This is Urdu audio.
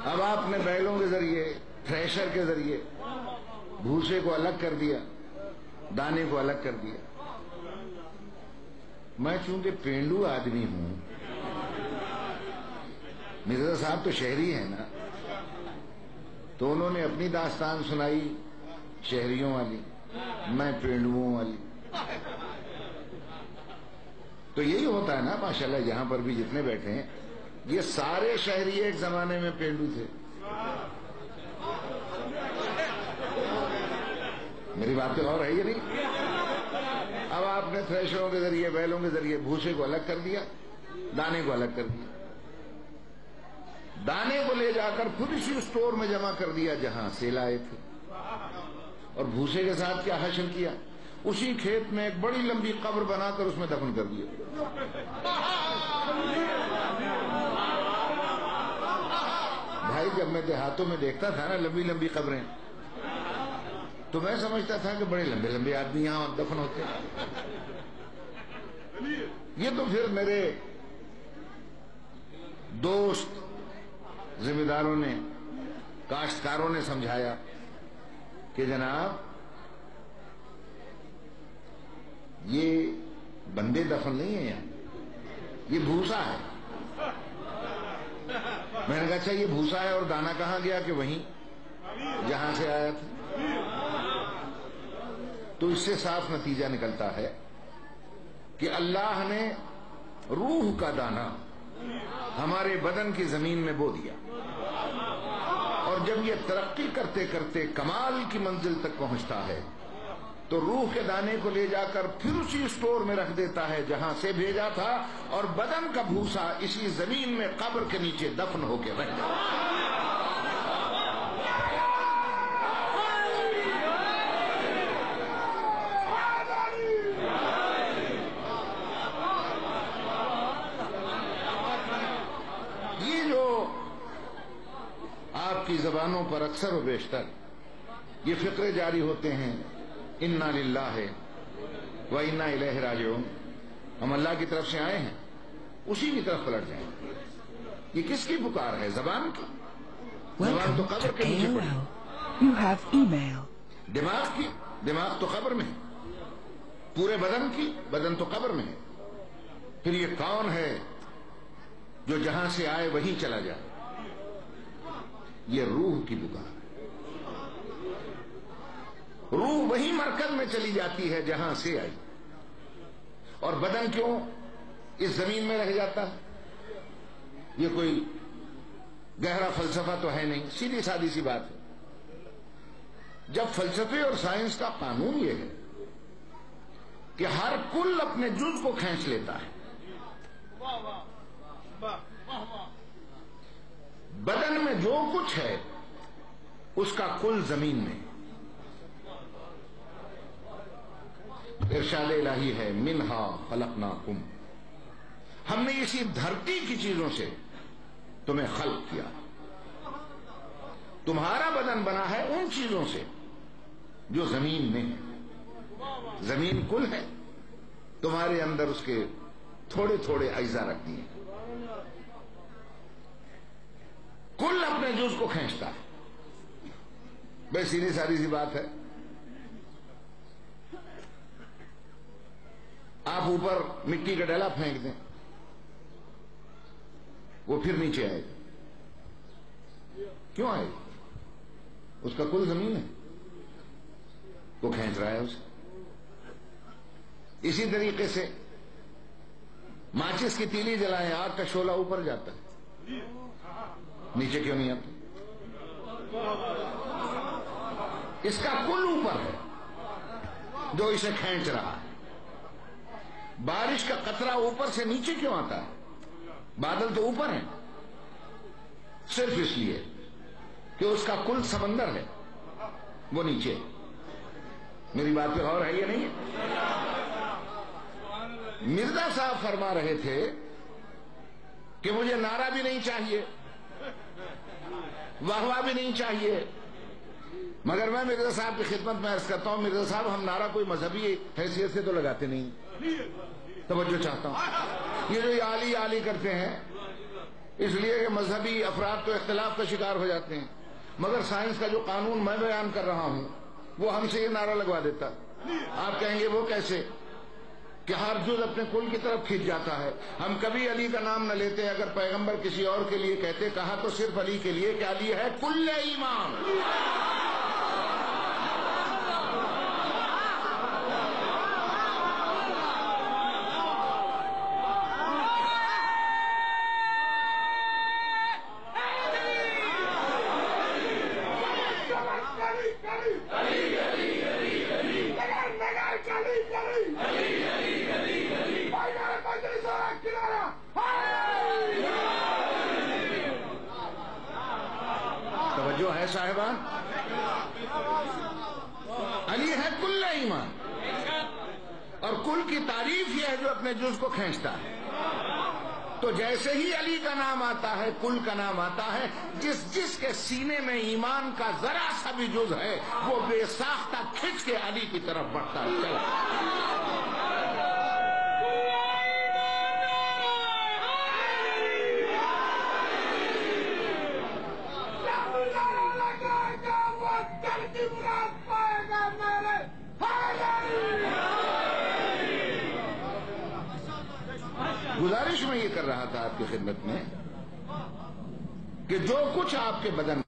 اب آپ نے بیلوں کے ذریعے، تھریشر کے ذریعے بھوسے کو الگ کر دیا، دانے کو الگ کر دیا۔ میں چونکہ پینڈو آدمی ہوں، مرزا صاحب تو شہری ہیں نا، تو انہوں نے اپنی داستان سنائی شہریوں والی، میں پینڈوؤں والی۔ تو یہی ہوتا ہے نا ماشاءاللہ، جہاں پر بھی جتنے بیٹھے ہیں یہ سارے شہری ایک زمانے میں پینڈو تھے۔ میری بات تو اور ہے یہ نہیں؟ اب آپ نے تھریشروں کے ذریعے، بیلوں کے ذریعے بھوسے کو الگ کر دیا، دانے کو الگ کر دیا، دانے کو لے جا کر پھر اسی اسٹور میں جمع کر دیا جہاں سے لائے تھے، اور بھوسے کے ساتھ کیا حشر کیا؟ اسی کھیت میں ایک بڑی لمبی قبر بنا کر اس میں دفن کر دیا۔ بھائی جب میں دیہاتوں میں دیکھتا تھا نا لمبی لمبی قبریں، تو میں سمجھتا تھا کہ بڑے لمبے لمبے آدمی یہاں دفن ہوتے ہیں۔ یہ تو پھر میرے دوست ذمہ داروں نے، کاشتکاروں نے سمجھایا کہ جناب یہ بندے دفن نہیں ہیں یہاں، یہ بھوسا ہے۔ میں نے کہا اچھا یہ بھوسا ہے اور دانا کہاں گیا؟ کہ وہیں جہاں سے آیا تھا۔ تو اس سے صاف نتیجہ نکلتا ہے کہ اللہ نے روح کا دانہ ہمارے بدن کی زمین میں بو دیا، اور جب یہ ترقی کرتے کرتے کمال کی منزل تک پہنچتا ہے تو روح کے دانے کو لے جا کر پھر اسی اسٹور میں رکھ دیتا ہے جہاں سے بھیجا تھا، اور بدن کا بھوسا اسی زمین میں قبر کے نیچے دفن ہو کے رہ جاتا ہے۔ یہ جو آپ کی زبانوں پر اکثر و بیشتر یہ فقرے جاری ہوتے ہیں، انا للہ و انا الیہ راجعون، ہم اللہ کی طرف سے آئے ہیں اسی کی طرف پلٹ جائیں گے، یہ کس کی پکار ہے؟ زبان کی؟ زبان تو قبر کے نیچے پڑی، دماغ کی؟ دماغ تو قبر میں ہے، پورے بدن کی؟ بدن تو قبر میں ہے۔ پھر یہ کون ہے جو جہاں سے آئے وہیں چلا جائے؟ یہ روح کی پکار ہے۔ روح وہی مرکز میں چلی جاتی ہے جہاں سے آئی، اور بدن کیوں اس زمین میں رہ جاتا ہے؟ یہ کوئی گہرا فلسفہ تو ہے نہیں، سیدھی سادی سی بات ہے۔ جب فلسفے اور سائنس کا قانون یہ ہے کہ ہر کل اپنے جز کو کھینچ لیتا ہے، بدن میں جو کچھ ہے اس کا کل زمین میں، ارشاد الہی ہے منہا خلقناکم، ہم نے اسی دھرتی کی چیزوں سے تمہیں خلق کیا، تمہارا بدن بنا ہے ان چیزوں سے جو زمین میں ہے، زمین کل ہے، تمہارے اندر اس کے تھوڑے تھوڑے اجزاء رکھ دیے، کل اپنے جز کو کھینچتا ہے۔ بس سیدھی ساری سی بات ہے۔ آپ اوپر مٹی کا ڈلا پھینک دیں، وہ پھر نیچے آئے گا، کیوں آئے گا؟ اس کا کل زمین ہے، وہ کھینچ رہا ہے اسے۔ اسی طریقے سے ماچس کی تیلی جلائیں، آگ کا شعلہ اوپر جاتا ہے، نیچے کیوں نہیں آتا؟ اس کا کل اوپر ہے جو اسے کھینچ رہا ہے۔ بارش کا قطرہ اوپر سے نیچے کیوں آتا ہے؟ بادل تو اوپر ہیں، صرف اس لیے کہ اس کا کل سمندر ہے، وہ نیچے۔ میری بات پہ غور ہے یہ نہیں ہے؟ مرزا صاحب فرما رہے تھے کہ مجھے نعرہ بھی نہیں چاہیے، واہ واہ بھی نہیں چاہیے، مگر میں مرزا صاحب کی خدمت میں عرض کرتا ہوں، مرزا صاحب ہم نعرہ کوئی مذہبی حیثیت سے تو لگاتے نہیں، توجہ چاہتا ہوں، یہ جو یہ علی علی کرتے ہیں اس لیے کہ مذہبی افراد تو اختلاف کا شکار ہو جاتے ہیں، مگر سائنس کا جو قانون میں بیان کر رہا ہوں وہ ہم سے یہ نعرہ لگوا دیتا۔ آپ کہیں گے وہ کیسے کہ ہر جز اپنے کل کی طرف کھینچ جاتا ہے۔ ہم کبھی علی کا نام نہ لیتے، اگر پیغمبر کسی اور کے لیے کہتے، کہا تو صرف علی کے لیے کہ علی ہے کل ایمان۔ توجہ ہے صاحبان، علی ہے کل ایمان، اور کل کی تعریف یہ ہے جو اپنے جز کو کھینچتا ہے۔ تو جیسے ہی علی کا نام آتا ہے، کل کا نام آتا ہے، جس کے سینے میں ایمان کا ذرا سا بھی جز ہے وہ بے ساختہ کھنچ کے علی کی طرف بڑھتا چلا۔ گزارش میں یہ کر رہا تھا آپ کی خدمت میں کہ جو کچھ آپ کے بدن